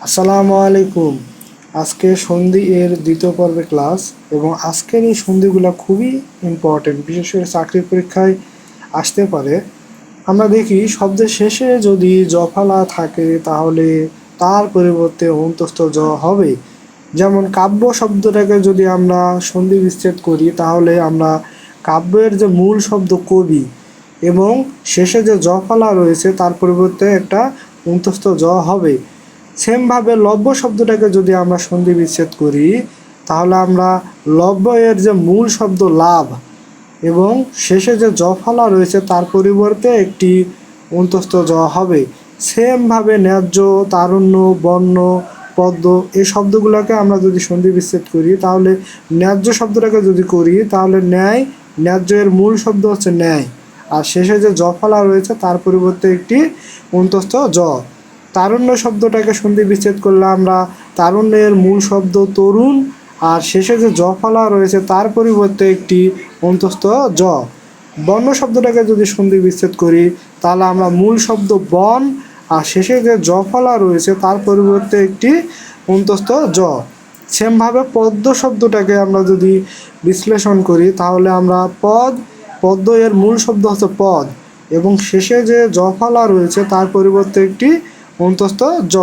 আসসালামু আলাইকুম। আজকে সন্ধি এর দ্বিতীয় পর্বে ক্লাস এবং আজকের এই সন্ধিগুলো খুবই ইম্পর্টেন্ট, বিশেষ করে চাকরির পরীক্ষায় আসতে পারে। আমরা দেখি শব্দের শেষে যদি জফলা থাকে তাহলে তার পরিবর্তে অন্তস্থ জ হবে। যেমন কাব্য শব্দটাকে যদি আমরা সন্ধি বিচ্ছেদ করি তাহলে আমরা কাব্যের যে মূল শব্দ কবি এবং শেষে যে জফলা রয়েছে তার পরিবর্তে একটা অন্তস্থ জ হবে। সেমভাবে লব্য শব্দটাকে যদি আমরা সন্ধি বিচ্ছেদ করি তাহলে আমরা লব্য এর যে মূল শব্দ লাভ এবং শেষে যে জফলা রয়েছে তার পরিবর্তে একটি অন্তস্থ জ হবে। সেমভাবে ন্যায্য, তারুণ্য, বর্ণ, পদ্ম এই শব্দগুলোকে আমরা যদি সন্ধি বিচ্ছেদ করি তাহলে ন্যায্য শব্দটাকে যদি করি তাহলে ন্যায়, ন্যায্য এর মূল শব্দ হচ্ছে ন্যায় আর শেষে যে জফলা রয়েছে তার পরিবর্তে একটি অন্তস্থ জ। তারুণ্য শব্দটাকে সন্ধি বিচ্ছেদ করলে আমরা তারুণ্যের মূল শব্দ তরুণ আর শেষে যে জফলা রয়েছে তার পরিবর্তে একটি অন্তস্থ জ। বর্ণ শব্দটাকে যদি সন্ধি বিচ্ছেদ করি তাহলে আমরা মূল শব্দ বন আর শেষে যে জফলা রয়েছে তার পরিবর্তে একটি অন্তস্থ জ। সেমভাবে পদ্ম শব্দটাকে আমরা যদি বিশ্লেষণ করি তাহলে আমরা পদ্ম এর মূল শব্দ হচ্ছে পদ এবং শেষে যে জফলা রয়েছে তার পরিবর্তে একটি অন্তস্থ জ।